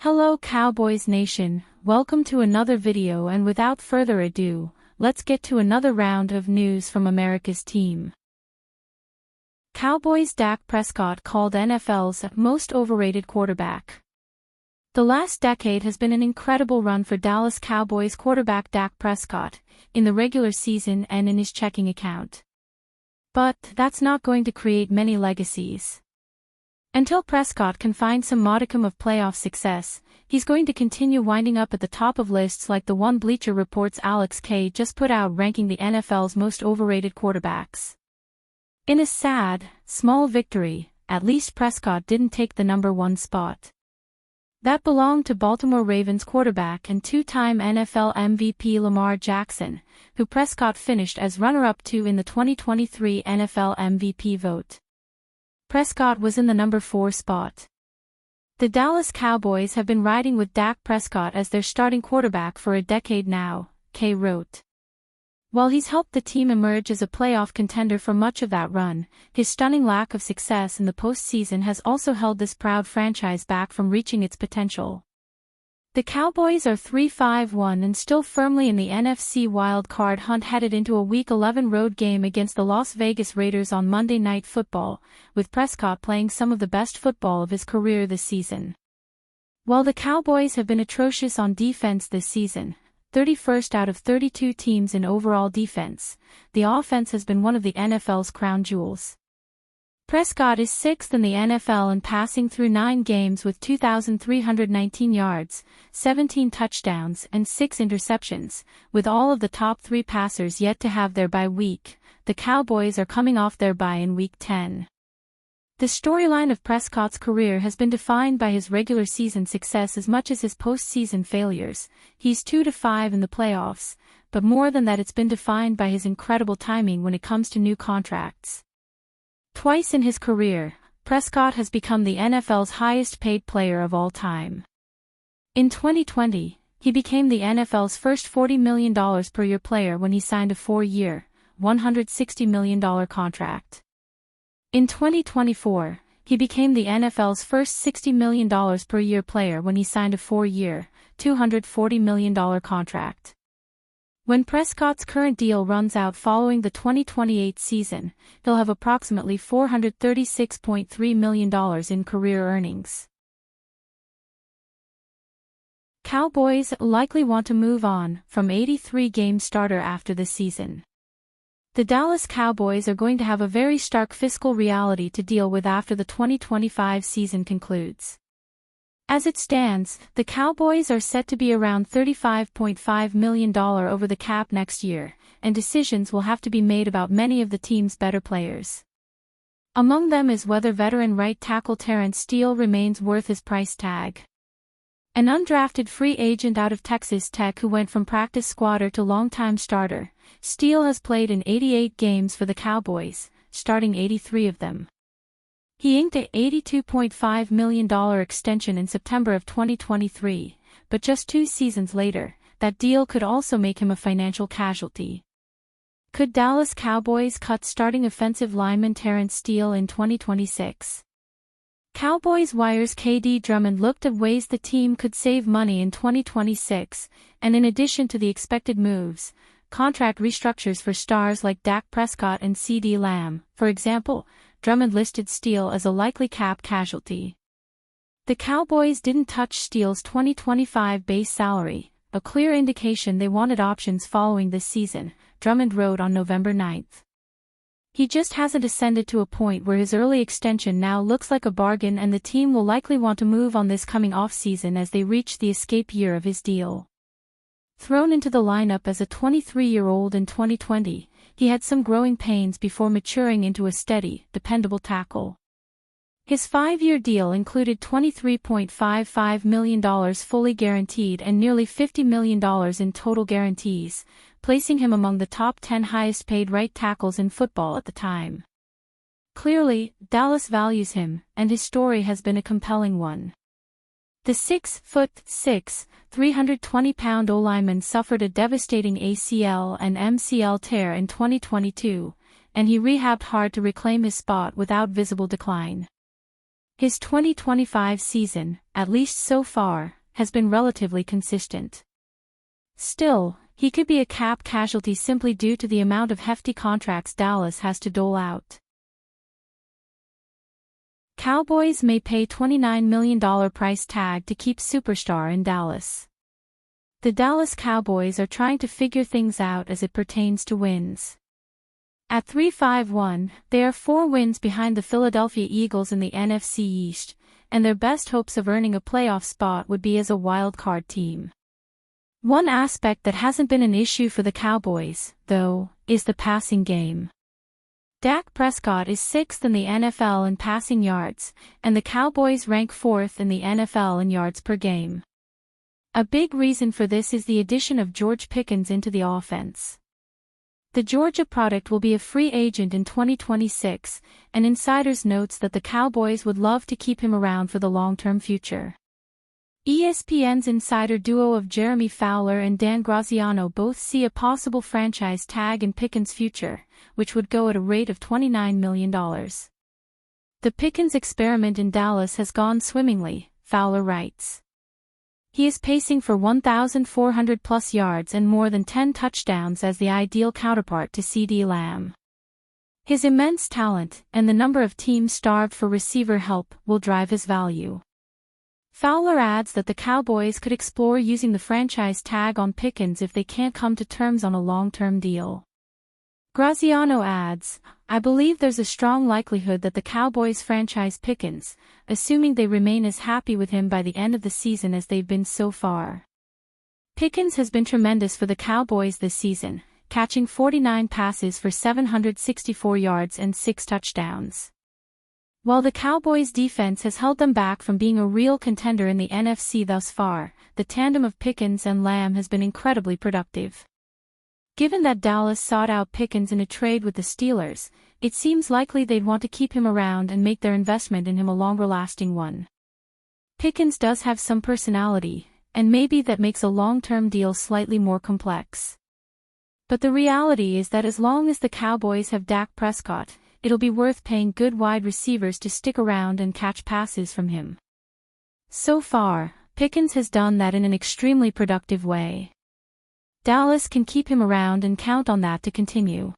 Hello Cowboys Nation, welcome to another video, and without further ado, let's get to another round of news from America's team. Cowboys Dak Prescott called NFL's most overrated quarterback. The last decade has been an incredible run for Dallas Cowboys quarterback Dak Prescott, in the regular season and in his checking account. But that's not going to create many legacies. Until Prescott can find some modicum of playoff success, he's going to continue winding up at the top of lists like the one Bleacher Report's Alex K just put out ranking the NFL's most overrated quarterbacks. In a sad, small victory, at least Prescott didn't take the number one spot. That belonged to Baltimore Ravens quarterback and two-time NFL MVP Lamar Jackson, who Prescott finished as runner-up to in the 2023 NFL MVP vote. Prescott was in the number 4 spot. The Dallas Cowboys have been riding with Dak Prescott as their starting quarterback for a decade now, Kay wrote. While he's helped the team emerge as a playoff contender for much of that run, his stunning lack of success in the postseason has also held this proud franchise back from reaching its potential. The Cowboys are 3-5-1 and still firmly in the NFC wild-card hunt headed into a Week 11 road game against the Las Vegas Raiders on Monday Night Football, with Prescott playing some of the best football of his career this season. While the Cowboys have been atrocious on defense this season, 31st out of 32 teams in overall defense, the offense has been one of the NFL's crown jewels. Prescott is 6th in the NFL in passing through 9 games with 2,319 yards, 17 touchdowns and 6 interceptions, with all of the top 3 passers yet to have their bye week. The Cowboys are coming off their bye in Week 10. The storyline of Prescott's career has been defined by his regular season success as much as his postseason failures. He's 2-5 in the playoffs, but more than that, it's been defined by his incredible timing when it comes to new contracts. Twice in his career, Prescott has become the NFL's highest-paid player of all time. In 2020, he became the NFL's first $40 million per year player when he signed a 4-year, $160 million contract. In 2024, he became the NFL's first $60 million per year player when he signed a 4-year, $240 million contract. When Prescott's current deal runs out following the 2028 season, he'll have approximately $436.3 million in career earnings. Cowboys likely want to move on from 83-game starter after the season. The Dallas Cowboys are going to have a very stark fiscal reality to deal with after the 2025 season concludes. As it stands, the Cowboys are set to be around $35.5 million over the cap next year, and decisions will have to be made about many of the team's better players. Among them is whether veteran right tackle Terrence Steele remains worth his price tag. An undrafted free agent out of Texas Tech who went from practice squatter to longtime starter, Steele has played in 88 games for the Cowboys, starting 83 of them. He inked a $82.5 million extension in September of 2023, but just 2 seasons later, that deal could also make him a financial casualty. Could Dallas Cowboys cut starting offensive lineman Terrence Steele in 2026? Cowboys Wire's KD Drummond looked at ways the team could save money in 2026, and in addition to the expected moves, contract restructures for stars like Dak Prescott and CeeDee Lamb, for example, Drummond listed Steele as a likely cap casualty. The Cowboys didn't touch Steele's 2025 base salary, a clear indication they wanted options following this season, Drummond wrote on November 9. He just hasn't ascended to a point where his early extension now looks like a bargain, and the team will likely want to move on this coming off-season as they reach the escape year of his deal. Thrown into the lineup as a 23-year-old in 2020, he had some growing pains before maturing into a steady, dependable tackle. His 5-year deal included $23.55 million fully guaranteed and nearly $50 million in total guarantees, placing him among the top 10 highest-paid right tackles in football at the time. Clearly, Dallas values him, and his story has been a compelling one. The 6'6", 320-pound O-lineman suffered a devastating ACL and MCL tear in 2022, and he rehabbed hard to reclaim his spot without visible decline. His 2025 season, at least so far, has been relatively consistent. Still, he could be a cap casualty simply due to the amount of hefty contracts Dallas has to dole out. Cowboys may pay $29 million price tag to keep superstar in Dallas. The Dallas Cowboys are trying to figure things out as it pertains to wins. At 3-5-1, they are 4 wins behind the Philadelphia Eagles in the NFC East, and their best hopes of earning a playoff spot would be as a wild-card team. One aspect that hasn't been an issue for the Cowboys, though, is the passing game. Dak Prescott is 6th in the NFL in passing yards, and the Cowboys rank 4th in the NFL in yards per game. A big reason for this is the addition of George Pickens into the offense. The Georgia product will be a free agent in 2026, and insiders notes that the Cowboys would love to keep him around for the long-term future. ESPN's insider duo of Jeremy Fowler and Dan Graziano both see a possible franchise tag in Pickens' future, which would go at a rate of $29 million. The Pickens experiment in Dallas has gone swimmingly, Fowler writes. He is pacing for 1,400-plus yards and more than 10 touchdowns as the ideal counterpart to CeeDee Lamb. His immense talent, and the number of teams starved for receiver help, will drive his value. Fowler adds that the Cowboys could explore using the franchise tag on Pickens if they can't come to terms on a long-term deal. Graziano adds, I believe there's a strong likelihood that the Cowboys franchise Pickens, assuming they remain as happy with him by the end of the season as they've been so far. Pickens has been tremendous for the Cowboys this season, catching 49 passes for 764 yards and 6 touchdowns. While the Cowboys' defense has held them back from being a real contender in the NFC thus far, the tandem of Pickens and Lamb has been incredibly productive. Given that Dallas sought out Pickens in a trade with the Steelers, it seems likely they'd want to keep him around and make their investment in him a longer-lasting one. Pickens does have some personality, and maybe that makes a long-term deal slightly more complex. But the reality is that as long as the Cowboys have Dak Prescott, it'll be worth paying good wide receivers to stick around and catch passes from him. So far, Pickens has done that in an extremely productive way. Dallas can keep him around and count on that to continue.